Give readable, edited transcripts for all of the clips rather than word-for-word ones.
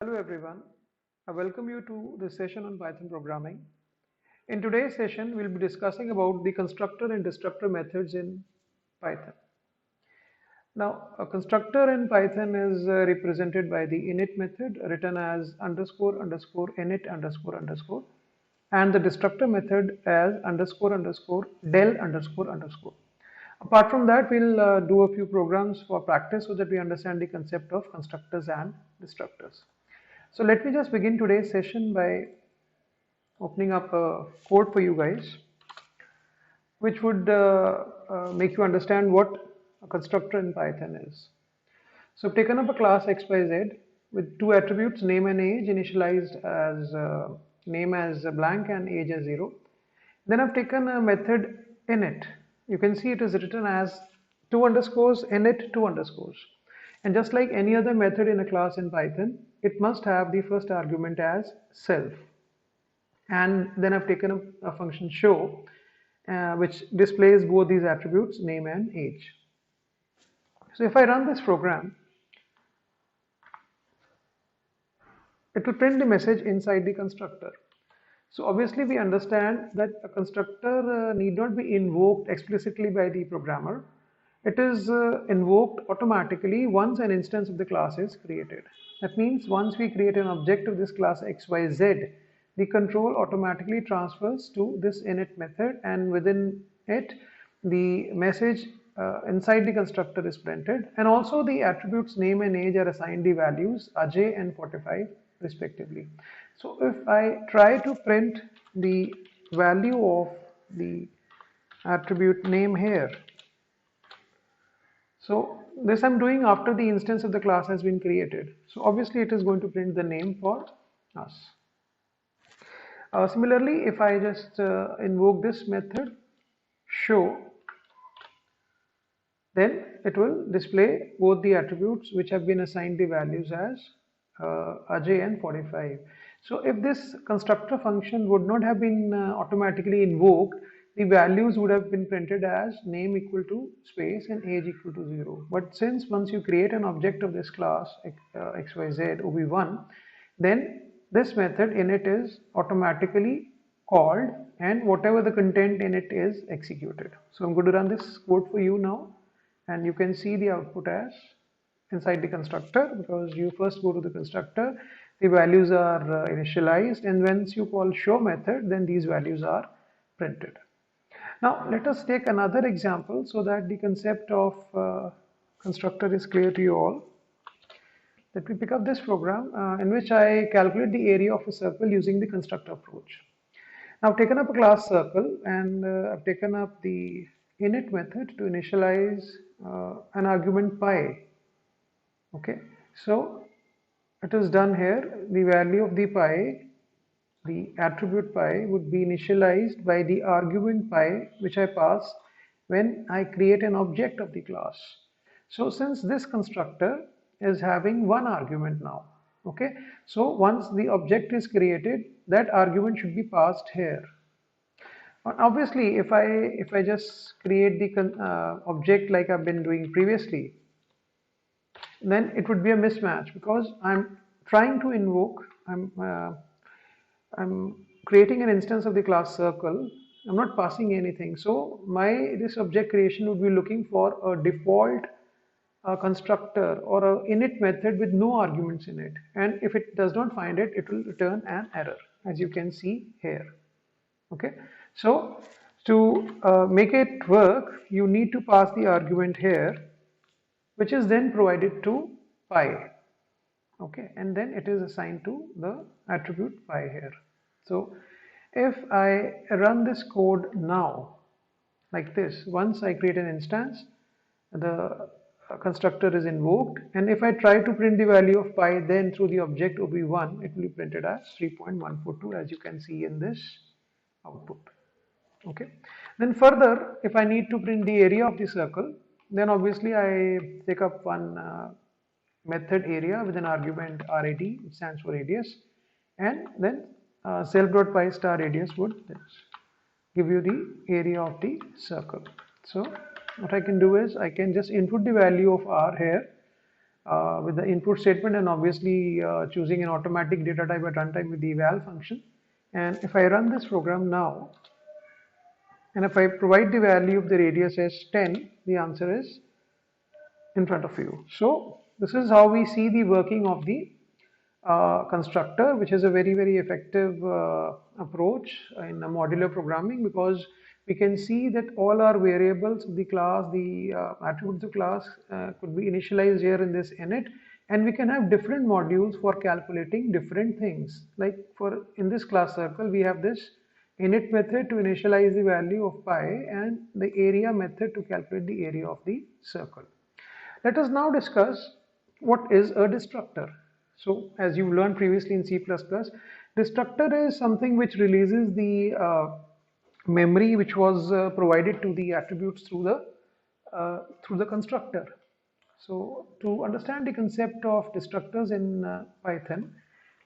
Hello everyone, I welcome you to this session on Python programming. In today's session, we'll be discussing about the constructor and destructor methods in Python. Now, a constructor in Python is represented by the init method written as underscore underscore init underscore underscore, and the destructor method as underscore underscore del underscore underscore. Apart from that, we'll do a few programs for practice so that we understand the concept of constructors and destructors. So let me just begin today's session by opening up a code for you guys, which would make you understand what a constructor in Python is. So I've taken up a class xyz with two attributes, name and age, initialized as name as blank and age as 0. Then I've taken a method init. You can see it is written as two underscores init two underscores. And just like any other method in a class in Python, it must have the first argument as self. And then I've taken a function show, which displays both these attributes, name and age. So if I run this program, it will print the message inside the constructor. So obviously we understand that a constructor need not be invoked explicitly by the programmer. It is invoked automatically once an instance of the class is created. That means once we create an object of this class xyz, the control automatically transfers to this init method, and within it the message inside the constructor is printed, and also the attributes name and age are assigned the values Ajay and 45 respectively. So if I try to print the value of the attribute name here, so this I'm doing after the instance of the class has been created. So obviously it is going to print the name for us. Similarly, if I just invoke this method show, then it will display both the attributes which have been assigned the values as Ajay and 45. So if this constructor function would not have been automatically invoked, the values would have been printed as name equal to space and age equal to 0. But since once you create an object of this class xyz ob1, then this method init is automatically called, and whatever the content in it is executed. So I'm going to run this code for you now, and you can see the output as inside the constructor, because you first go to the constructor, the values are initialized, and once you call show method, then these values are printed. Now let us take another example so that the concept of constructor is clear to you all. Let me pick up this program in which I calculate the area of a circle using the constructor approach. Now I've taken up a class circle, and I've taken up the init method to initialize an argument pi. Okay, so it is done here. The value of the pi, the attribute pi, would be initialized by the argument pi which I pass when I create an object of the class. So since this constructor is having one argument now, okay, so once the object is created, that argument should be passed here. Obviously if I just create the object like I've been doing previously, then it would be a mismatch, because I'm trying to invoke, I'm creating an instance of the class circle, I'm not passing anything. So this object creation would be looking for a default constructor or a init method with no arguments in it, and if it does not find it, it will return an error, as you can see here. Okay, so to make it work, you need to pass the argument here, which is then provided to pi. Okay, and then it is assigned to the attribute pi here. So if I run this code now like this, once I create an instance, the constructor is invoked, and if I try to print the value of pi then through the object ob1, it will be printed as 3.142, as you can see in this output. Okay, then further, if I need to print the area of the circle, then obviously I take up one method area with an argument rad, which stands for radius, and then self.pi star radius would give you the area of the circle. So what I can do is I can just input the value of r here, with the input statement, and obviously choosing an automatic data type at runtime with the eval function. And if I run this program now, and if I provide the value of the radius as 10, the answer is in front of you. So this is how we see the working of the constructor, which is a very effective approach in modular programming, because we can see that all our variables of the class, the attributes of class could be initialized here in this init, and we can have different modules for calculating different things. Like for in this class circle, we have this init method to initialize the value of pi and the area method to calculate the area of the circle. Let us now discuss what is a destructor. So as you learned previously in C++, destructor is something which releases the memory which was provided to the attributes through the constructor. So to understand the concept of destructors in Python,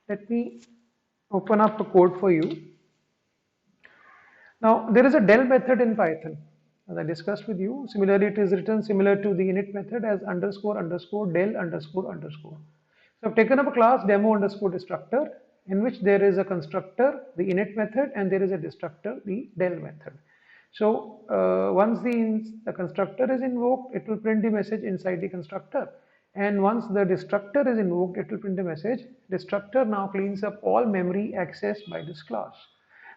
let me open up a code for you. Now there is a del method in Python, as I discussed with you. Similarly, it is written similar to the init method as underscore underscore del underscore underscore. So I've taken up a class demo underscore destructor, in which there is a constructor, the init method, and there is a destructor, the del method. So once the constructor is invoked, it will print the message inside the constructor. And once the destructor is invoked, it will print the message. Destructor now cleans up all memory accessed by this class.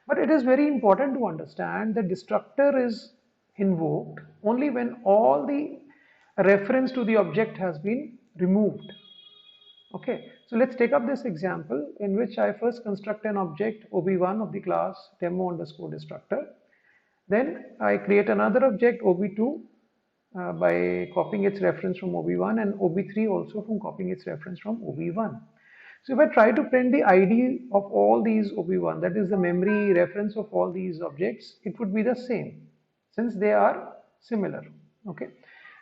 But it is very important to understand that destructor is invoked only when all the reference to the object has been removed. Okay, so let's take up this example in which I first construct an object ob1 of the class demo underscore destructor. Then I create another object ob2 by copying its reference from ob1, and ob3 also from copying its reference from ob1. So if I try to print the ID of all these ob1, that is the memory reference of all these objects, it would be the same since they are similar. Okay,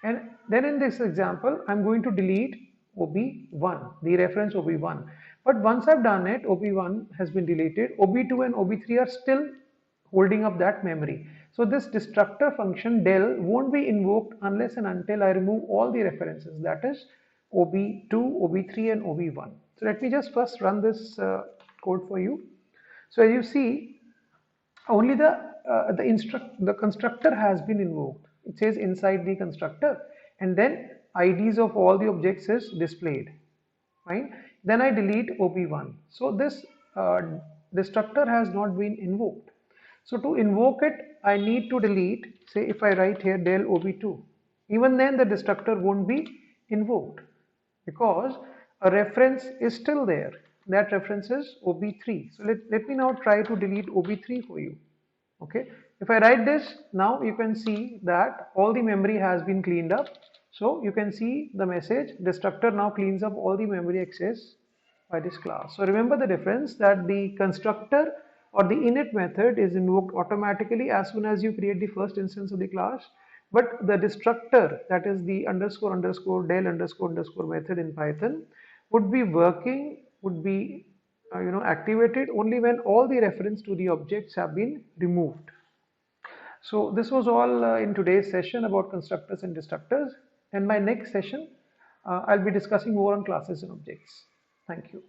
and then in this example, I'm going to delete ob1, the reference ob1. But once I've done it, ob1 has been deleted. ob2 and ob3 are still holding up that memory. So this destructor function del won't be invoked unless and until I remove all the references, that is ob2, ob3 and ob1. So let me just first run this code for you. So as you see, only the constructor has been invoked. It says inside the constructor, and then IDs of all the objects is displayed. Fine. Then I delete ob1. So this destructor has not been invoked. So to invoke it, I need to delete. Say if I write here del ob2, even then the destructor won't be invoked because a reference is still there. That reference is ob3. So let me now try to delete ob3 for you. Okay, if I write this, now you can see that all the memory has been cleaned up. So you can see the message destructor now cleans up all the memory access by this class. So remember the difference, that the constructor or the init method is invoked automatically as soon as you create the first instance of the class, but the destructor, that is the underscore underscore del underscore underscore method in Python, would be working, would be activated only when all the reference to the objects have been removed. So this was all in today's session about constructors and destructors. In my next session, I'll be discussing more on classes and objects. Thank you.